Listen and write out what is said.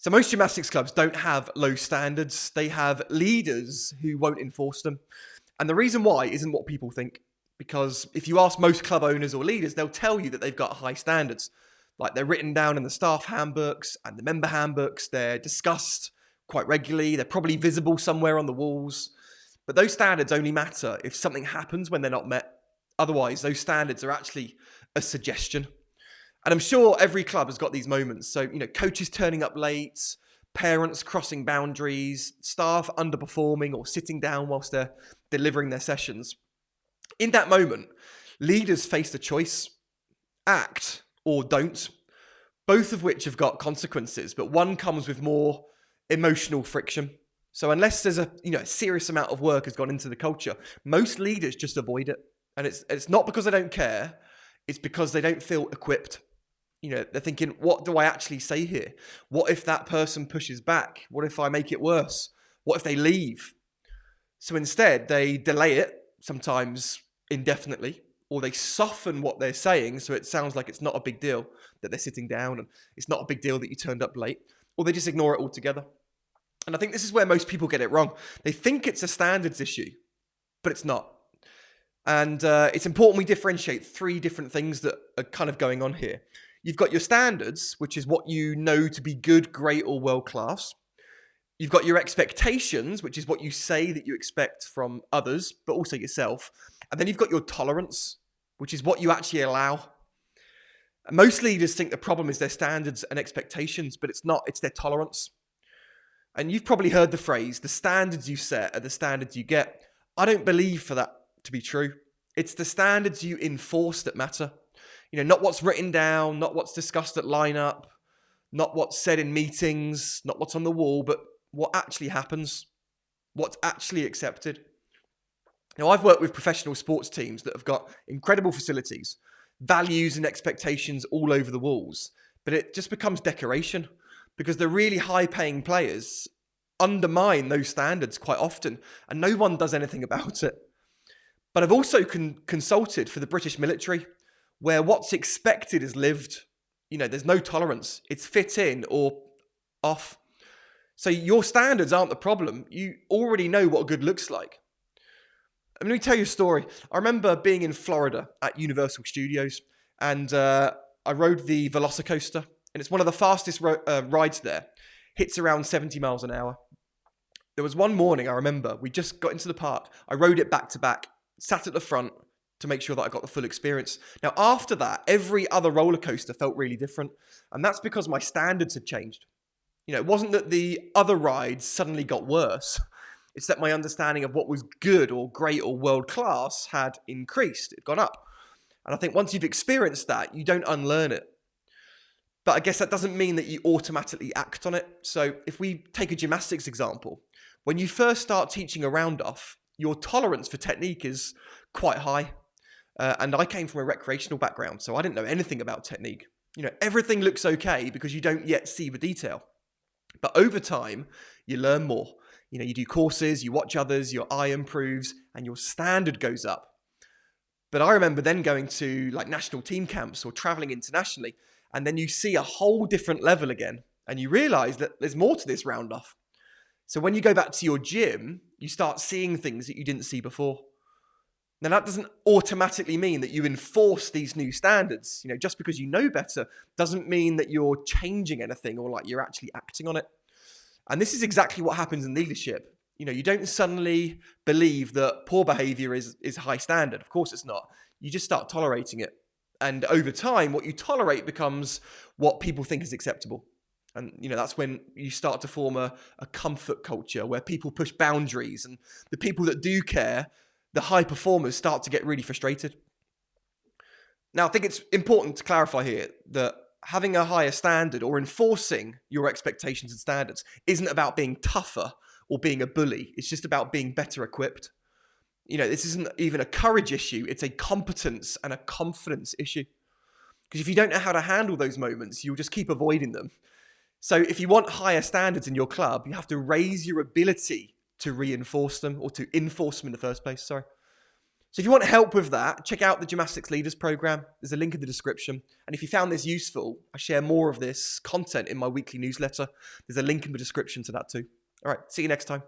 So most gymnastics clubs don't have low standards. They have leaders who won't enforce them. And the reason why isn't what people think. Because if you ask most club owners or leaders, they'll tell you that they've got high standards. Like they're written down in the staff handbooks and the member handbooks. They're discussed quite regularly. They're probably visible somewhere on the walls. But those standards only matter if something happens when they're not met. Otherwise, those standards are actually a suggestion. And I'm sure every club has got these moments. So, coaches turning up late, parents crossing boundaries, staff underperforming or sitting down whilst they're delivering their sessions. In that moment, leaders face the choice, act or don't, both of which have got consequences, but one comes with more emotional friction. So unless there's a serious amount of work has gone into the culture, most leaders just avoid it. And it's not because they don't care, it's because they don't feel equipped. They're thinking, what do I actually say here? What if that person pushes back? What if I make it worse? What if they leave? So instead, they delay it, sometimes indefinitely, or they soften what they're saying so it sounds like it's not a big deal that they're sitting down and it's not a big deal that you turned up late, or they just ignore it altogether. And I think this is where most people get it wrong. They think it's a standards issue, but it's not. And it's important we differentiate three different things that are kind of going on here. You've got your standards, which is what you know to be good, great, or world-class. You've got your expectations, which is what you say that you expect from others, but also yourself. And then you've got your tolerance, which is what you actually allow. And most leaders think the problem is their standards and expectations, but it's not, it's their tolerance. And you've probably heard the phrase, the standards you set are the standards you get. I don't believe for that to be true. It's the standards you enforce that matter. Not what's written down, not what's discussed at lineup, not what's said in meetings, not what's on the wall, but what actually happens, what's actually accepted. Now, I've worked with professional sports teams that have got incredible facilities, values and expectations all over the walls, but it just becomes decoration because the really high-paying players undermine those standards quite often, and no one does anything about it. But I've also consulted for the British military, where what's expected is lived. There's no tolerance. It's fit in or off. So your standards aren't the problem. You already know what good looks like. Let me tell you a story. I remember being in Florida at Universal Studios, and I rode the Velocicoaster, and it's one of the fastest rides there. Hits around 70 miles an hour. There was one morning, I remember, we just got into the park. I rode it back to back, sat at the front to make sure that I got the full experience. Now, after that, every other roller coaster felt really different, and that's because my standards had changed. It wasn't that the other rides suddenly got worse. It's that my understanding of what was good or great or world-class had increased. It had gone up. And I think once you've experienced that, you don't unlearn it. But I guess that doesn't mean that you automatically act on it. So if we take a gymnastics example, when you first start teaching a round-off, your tolerance for technique is quite high. And I came from a recreational background, so I didn't know anything about technique. Everything looks okay because you don't yet see the detail. But over time, you learn more. You do courses, you watch others, your eye improves, and your standard goes up. But I remember then going to national team camps or traveling internationally, and then you see a whole different level again, and you realize that there's more to this round-off. So when you go back to your gym, you start seeing things that you didn't see before. Now, that doesn't automatically mean that you enforce these new standards. Just because you know better doesn't mean that you're changing anything or you're actually acting on it. And this is exactly what happens in leadership. You don't suddenly believe that poor behavior is high standard. Of course it's not. You just start tolerating it. And over time, what you tolerate becomes what people think is acceptable. And, that's when you start to form a comfort culture where people push boundaries, and the people that do care, the high performers, start to get really frustrated. Now, I think it's important to clarify here that having a higher standard or enforcing your expectations and standards isn't about being tougher or being a bully. It's just about being better equipped. This isn't even a courage issue. It's a competence and a confidence issue. Because if you don't know how to handle those moments, you'll just keep avoiding them. So if you want higher standards in your club, you have to raise your ability to reinforce them, or to enforce them in the first place, sorry. So if you want help with that, check out the Gymnastics Leaders Program. There's a link in the description. And if you found this useful, I share more of this content in my weekly newsletter. There's a link in the description to that too. All right, see you next time.